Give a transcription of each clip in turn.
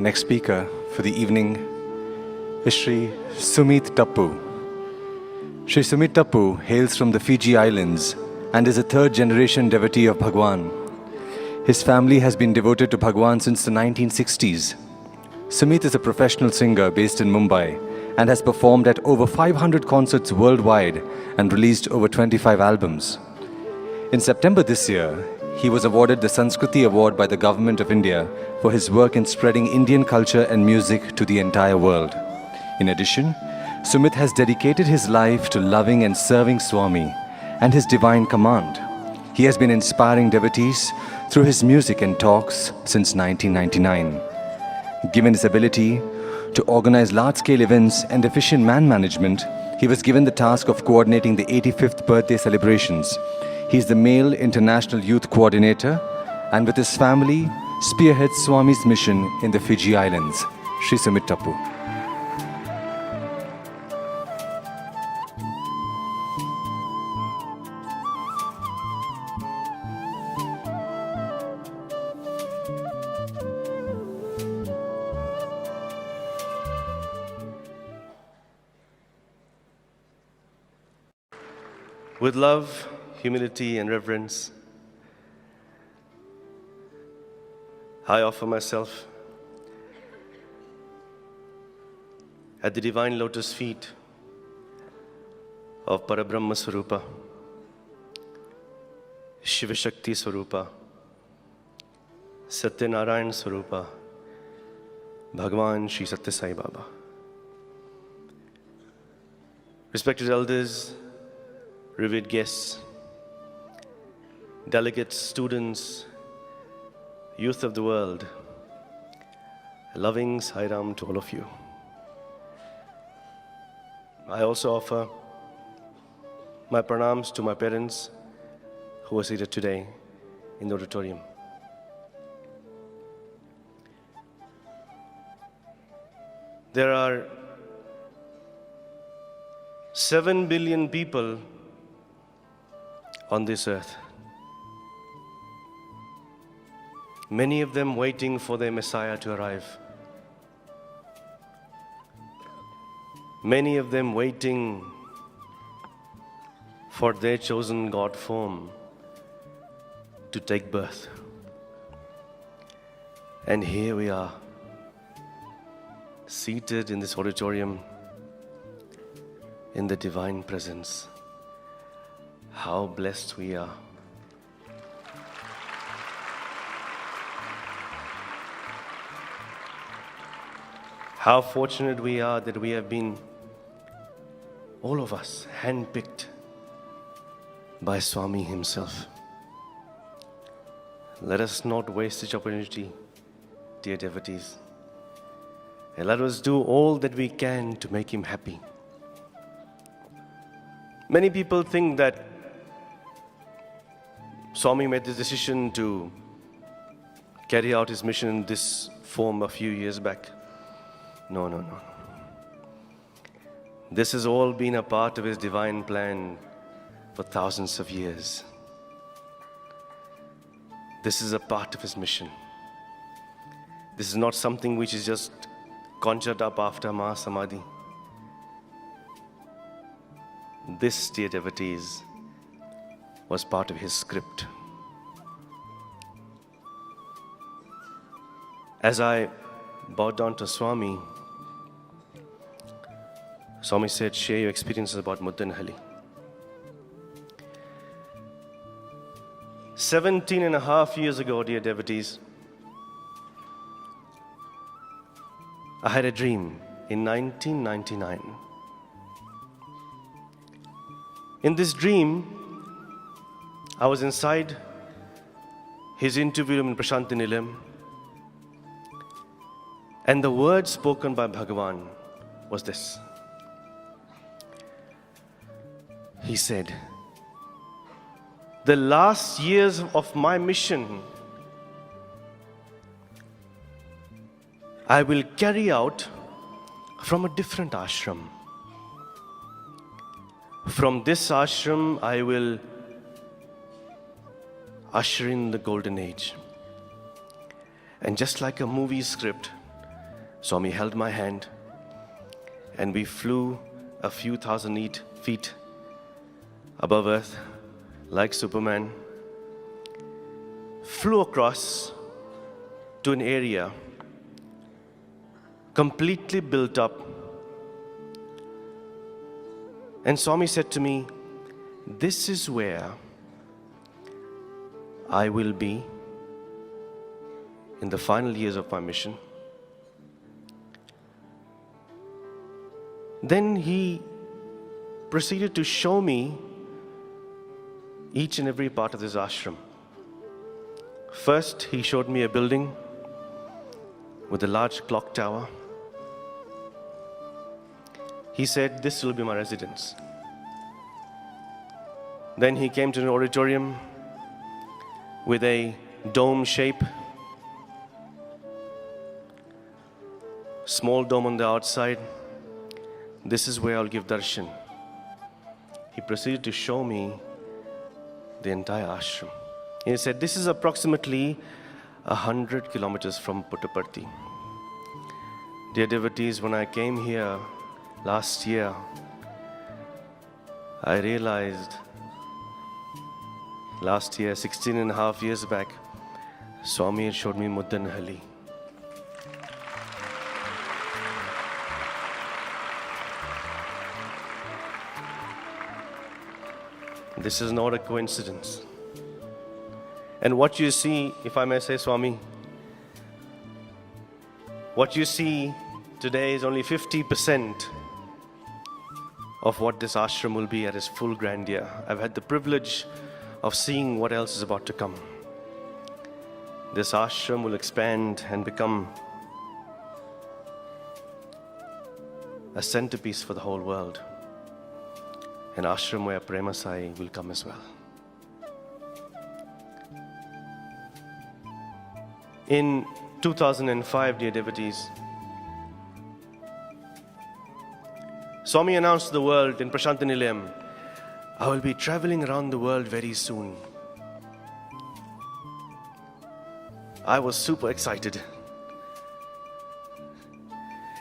next speaker for the evening is Sri Sumeet Tapoo. Sri Sumeet Tapoo hails from the Fiji Islands and is a third-generation devotee of Bhagwan. His family has been devoted to Bhagwan since the 1960s. Sumeet is a professional singer based in Mumbai and has performed at over 500 concerts worldwide and released over 25 albums. In September this year, he was awarded the Sanskriti Award by the Government of India for his work in spreading Indian culture and music to the entire world. In addition, Sumeet has dedicated his life to loving and serving Swami and his divine command. He has been inspiring devotees through his music and talks since 1999. Given his ability to organize large-scale events and efficient man management, he was given the task of coordinating the 85th birthday celebrations. He is the male international youth coordinator and with his family spearheads Swami's mission in the Fiji Islands. Sri Sumeet Tapoo. With love, humility, and reverence, I offer myself at the divine lotus feet of Parabrahma Swarupa, Shiva Shakti Swarupa, Satya Narayan Swarupa, Bhagwan Sri Sathya Sai Baba. Respected elders, revered guests, delegates, students, youth of the world, a loving Sai Ram to all of you. I also offer my pranams to my parents who are seated today in the auditorium. There are 7 billion people on this earth. Many of them waiting for their Messiah to arrive. Many of them waiting for their chosen God form to take birth. And here we are, seated in this auditorium in the divine presence. How blessed we are. How fortunate we are that we have been, all of us, handpicked by Swami himself. Let us not waste this opportunity, dear devotees. And let us do all that we can to make him happy. Many people think that Swami made this decision to carry out his mission in this form a few years back. No. This has all been a part of his divine plan for thousands of years. This is a part of his mission. This is not something which is just conjured up after Mahasamadhi. This, dear devotees, was part of his script. As I bowed down to Swami, Swami said, share your experiences about Muddenahalli. 17.5 years ago, dear devotees, I had a dream in 1999. In this dream, I was inside his interview room in Prasanthi Nilayam, and the word spoken by Bhagavan was this. He said, the last years of my mission, I will carry out from a different ashram. From this ashram, I will usher in the golden age. And just like a movie script, Swami held my hand and we flew a few thousand feet above earth like Superman, flew across to an area completely built up. And Swami said to me, "This is where I will be in the final years of my mission." Then he proceeded to show me each and every part of this ashram. First, he showed me a building with a large clock tower. He said, "This will be my residence." Then he came to an auditorium with a dome shape, small dome on the outside. "This is where I'll give darshan." He proceeded to show me the entire ashram. And he said, "This is approximately 100 kilometers from Puttaparthi." Dear devotees, when I came here last year, I realized last year, 16 and a half years back, Swami had showed me Muddenahalli. This is not a coincidence. And what you see, if I may say, Swami, what you see today is only 50% of what this ashram will be at its full grandeur. I've had the privilege of seeing what else is about to come. This ashram will expand and become a centerpiece for the whole world. An ashram where Prema Sai will come as well. In 2005, dear devotees, Swami announced to the world in Prashantinilayam, "I will be traveling around the world very soon." I was super excited.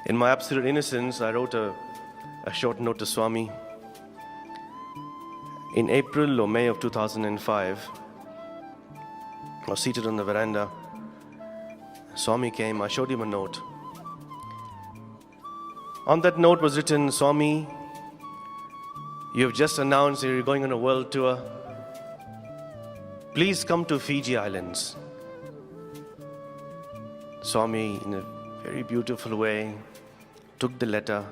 In my absolute innocence, I wrote a short note to Swami. In April or May of 2005, I was seated on the veranda. Swami came, I showed him a note. On that note was written, "Swami, you have just announced that you're going on a world tour. Please come to Fiji Islands." Swami, in a very beautiful way, took the letter,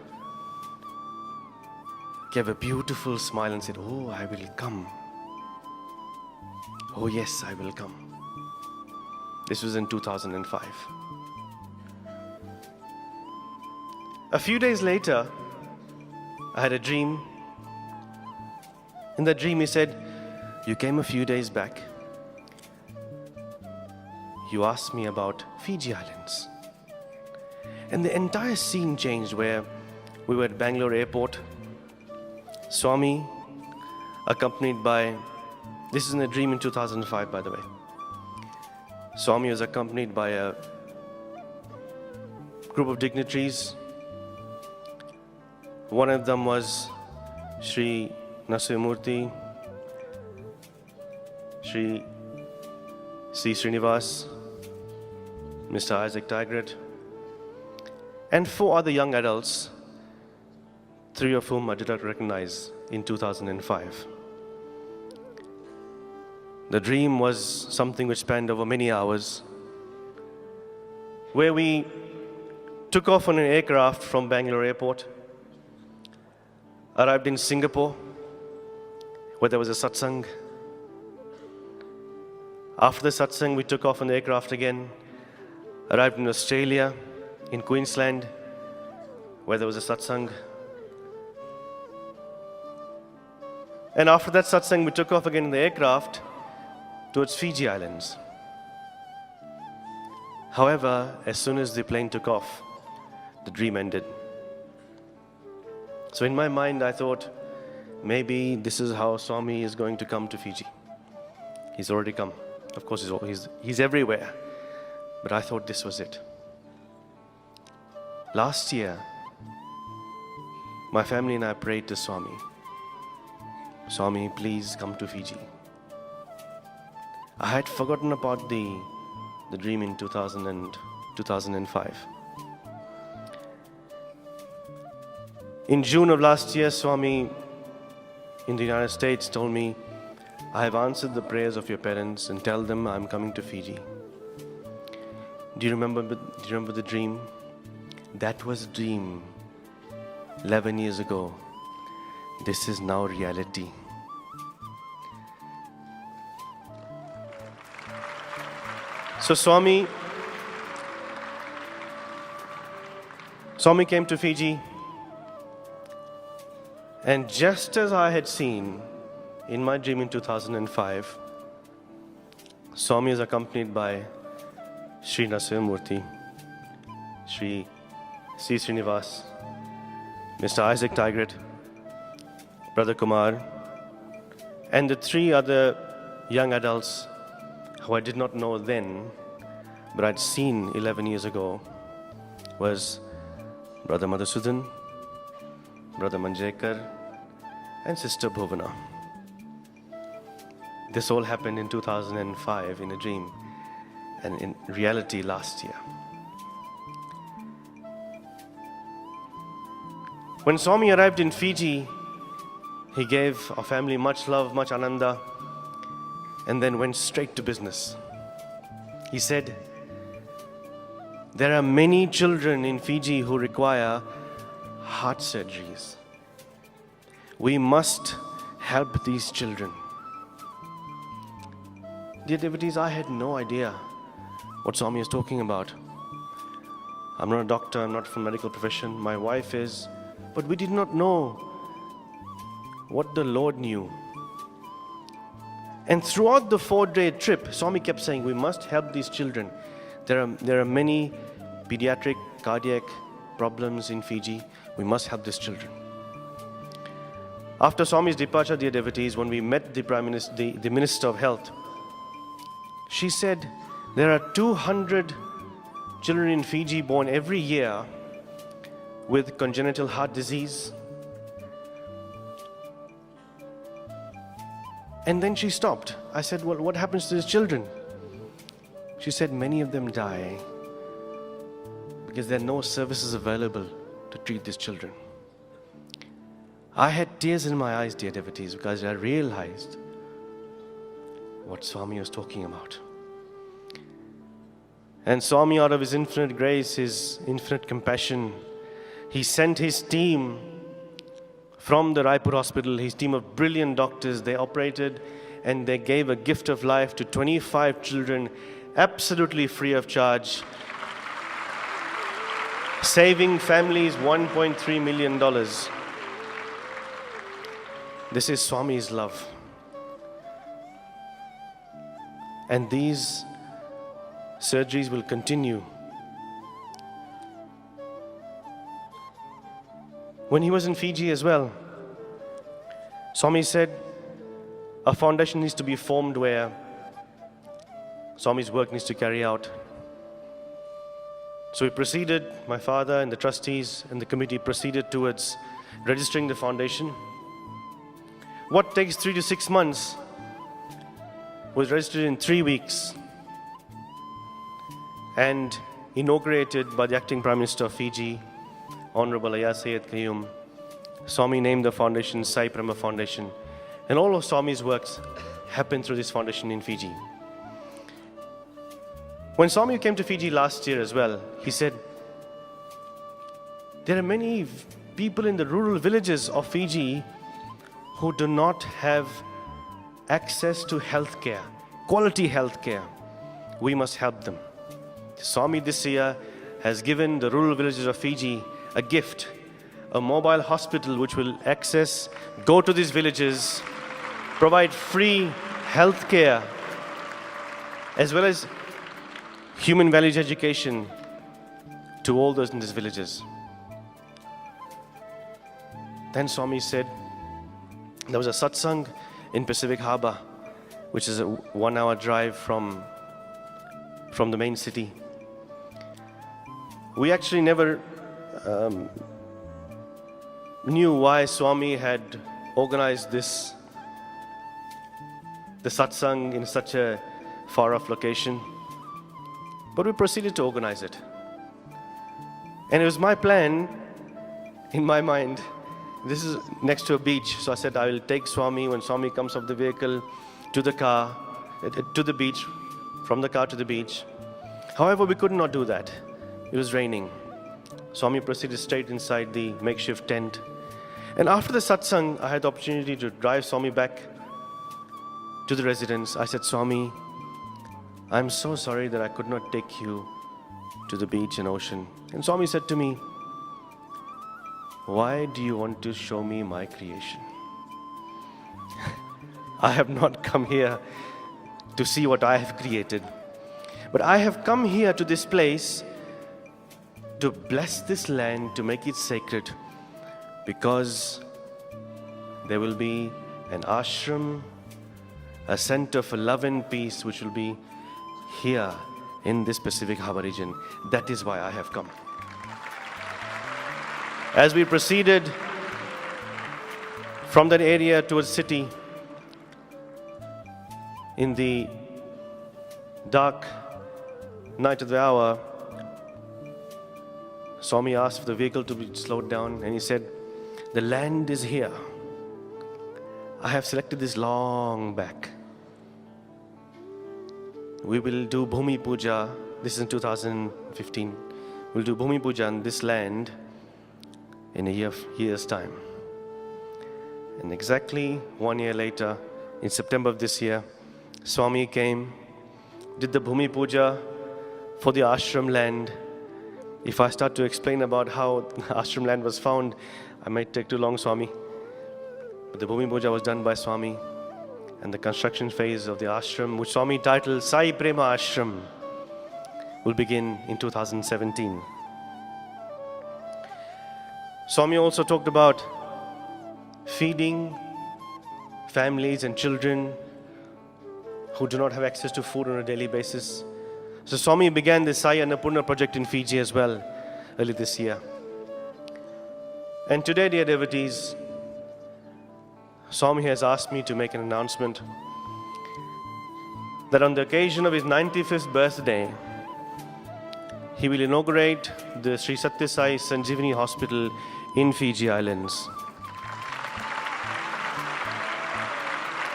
gave a beautiful smile and said, "Oh, I will come. Oh yes, I will come." This was in 2005. A few days later, I had a dream. In that dream, he said, "You came a few days back. You asked me about Fiji Islands." And the entire scene changed where we were at Bangalore airport. Swami, accompanied by, this is in a dream in 2005, by the way. Swami was accompanied by a group of dignitaries. One of them was Sri Nasuyamurthy, Sri Srinivas, Mr. Isaac Tigret, and 4 other young adults, 3 of whom I did not recognize in 2005. The dream was something which spanned over many hours, where we took off on an aircraft from Bangalore airport, arrived in Singapore, where there was a satsang. After the satsang, we took off on the aircraft again, arrived in Australia, in Queensland, where there was a satsang. And after that satsang, we took off again in the aircraft towards Fiji Islands. However, as soon as the plane took off, the dream ended. So in my mind, I thought, maybe this is how Swami is going to come to Fiji. He's already come. Of course, he's everywhere. But I thought this was it. last year, my family and I prayed to Swami, Swami, please come to Fiji. I had forgotten about the dream in 2005. In June of last year, Swami in the United States told me, I have answered the prayers of your parents and tell them I'm coming to Fiji. Do you remember the dream? That was a dream 11 years ago. This is now reality. So Swami came to Fiji, and just as I had seen in my dream in 2005, Swami is accompanied by Sri Narasimhamurthy, Sri Srinivas, Mr. Isaac Tigert, Brother Kumar, and the three other young adults who I did not know then, but I'd seen 11 years ago, was Brother Madhusudan, Brother Manjekar, and Sister Bhuvana. This all happened in 2005 in a dream, and in reality last year. When Swami arrived in Fiji, he gave our family much love, much ananda, and then went straight to business. He said, there are many children in Fiji who require heart surgeries. We must help these children. Dear devotees, I had no idea what Swami is talking about. I'm not a doctor, I'm not from medical profession, my wife is, but we did not know what the Lord knew. And throughout the 4-day trip, Swami kept saying, we must help these children. There are many pediatric cardiac problems in Fiji. We must help these children. After Swami's departure, dear devotees, when we met the Prime Minister, the Minister of Health, she said, there are 200 children in Fiji born every year with congenital heart disease. And then she stopped. I said, well, what happens to these children? She said, many of them die because there are no services available to treat these children. I had tears in my eyes, dear devotees, because I realized what Swami was talking about. And Swami, out of his infinite grace, his infinite compassion, he sent his team from the Raipur hospital, his team of brilliant doctors. They operated and they gave a gift of life to 25 children, absolutely free of charge, saving families $1.3 million. This is Swami's love. And these surgeries will continue. When he was in Fiji as well, Swami said a foundation needs to be formed where Swami's work needs to carry out. So we proceeded, my father and the trustees and the committee proceeded towards registering the foundation. What takes 3 to 6 months was registered in 3 weeks and inaugurated by the acting Prime Minister of Fiji, Honorable Ayasayed Qayyum. Swami named the foundation Sai Prema Foundation, and all of Swami's works happened through this foundation in Fiji. When Swami came to Fiji last year as well, he said, there are many people in the rural villages of Fiji who do not have access to healthcare, quality healthcare. We must help them. Swami this year has given the rural villages of Fiji a gift, a mobile hospital which will go to these villages, provide free health care, as well as human values education to all those in these villages. Then Swami said, there was a satsang in Pacific Harbour, which is a 1-hour drive from the main city. We actually never knew why Swami had organized the satsang in such a far-off location. But we proceeded to organize it. And it was my plan, in my mind, this is next to a beach, so I said I will take Swami when Swami comes off the vehicle to the car, to the beach, from the car to the beach. However, we could not do that. It was raining. Swami proceeded straight inside the makeshift tent. And after the satsang, I had the opportunity to drive Swami back to the residence. I said, Swami, I'm so sorry that I could not take you to the beach and ocean. And Swami said to me, why do you want to show me my creation? I have not come here to see what I have created, but I have come here to this place to bless this land, to make it sacred, because there will be an ashram, a center for love and peace, which will be here in this Pacific Harbor region. That is why I have come. As we proceeded from that area towards city, in the dark night of the hour, Swami asked for the vehicle to be slowed down, and he said, the land is here. I have selected this long back. We will do Bhumi Puja. This is in 2015. We'll do Bhumi Puja on this land in a year's time. And exactly 1 year later, in September of this year, Swami came, did the Bhumi Puja for the ashram land. If I start to explain about how ashram land was found, I might take too long, Swami. But the Bhumi Puja was done by Swami, and the construction phase of the ashram, which Swami titled Sai Prema Ashram, will begin in 2017. Swami also talked about feeding families and children who do not have access to food on a daily basis. So Swami began the Sai Annapurna project in Fiji as well, early this year. And today, dear devotees, Swami has asked me to make an announcement that on the occasion of his 95th birthday, he will inaugurate the Sri Sathya Sai Sanjeevani Hospital in Fiji Islands.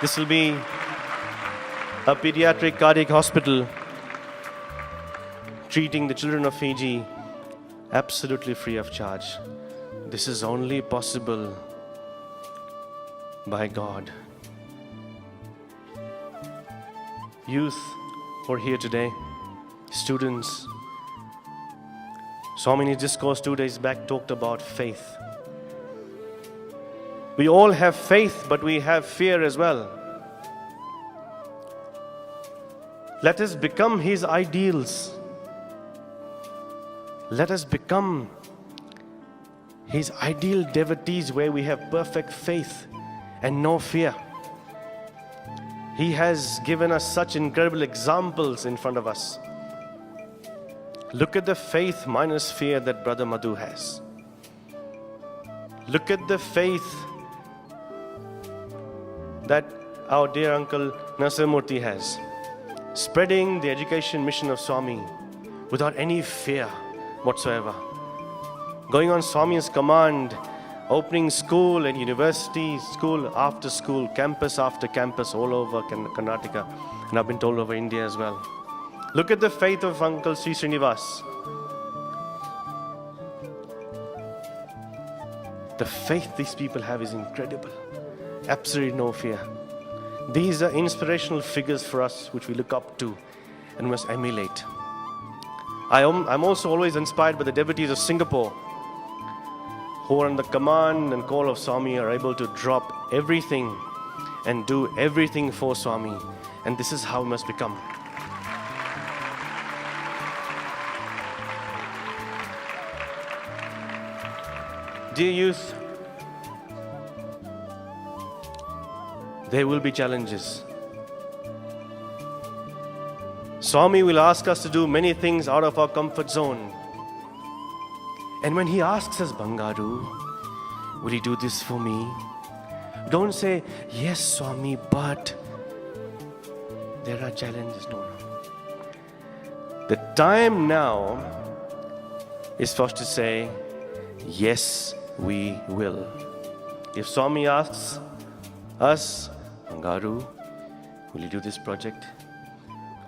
This will be a pediatric cardiac hospital treating the children of Fiji absolutely free of charge. This is only possible by God. Youth who are here today, students, Swami in his discourse 2 days back talked about faith. We all have faith, but we have fear as well. Let us become his ideals. Let us become his ideal devotees where we have perfect faith and no fear. He has given us such incredible examples in front of us. Look at the faith minus fear that Brother Madhu has. Look at the faith that our dear uncle Nasamurti has, spreading the education mission of Swami without any fear whatsoever. Going on Swami's command, opening school and university, school after school, campus after campus all over Karnataka, and I've been told over India as well. Look at the faith of Uncle Sri Srinivas. The faith these people have is incredible. Absolutely no fear. These are inspirational figures for us which we look up to and must emulate. I'm also always inspired by the devotees of Singapore who are on the command and call of Swami, are able to drop everything and do everything for Swami. And this is how we must become. Dear youth, there will be challenges. Swami will ask us to do many things out of our comfort zone. And when he asks us, Bangaru, will you do this for me? Don't say, yes, Swami, but there are challenges. No. The time now is for us to say, yes, we will. If Swami asks us, Bangaru, will you do this project?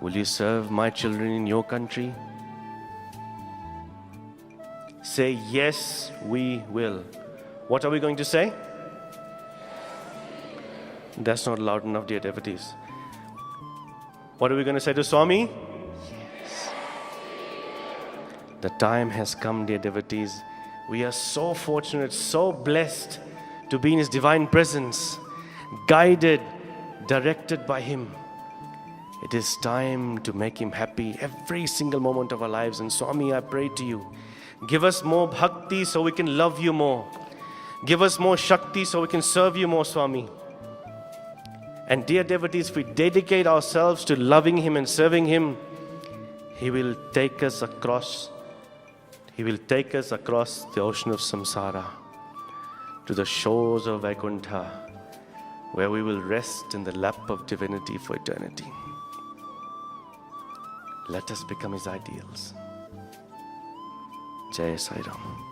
Will you serve my children in your country? Say, yes, we will. What are we going to say? That's not loud enough, dear devotees. What are we going to say to Swami? Yes. The time has come, dear devotees. We are so fortunate, so blessed to be in His divine presence, guided, directed by Him. It is time to make Him happy every single moment of our lives. And Swami, I pray to you, give us more bhakti so we can love you more. Give us more shakti so we can serve you more, Swami. And dear devotees, if we dedicate ourselves to loving Him and serving Him, He will take us across. He will take us across the ocean of samsara to the shores of Vaikuntha, where we will rest in the lap of divinity for eternity. Let us become His ideals. Jai Sai Ram.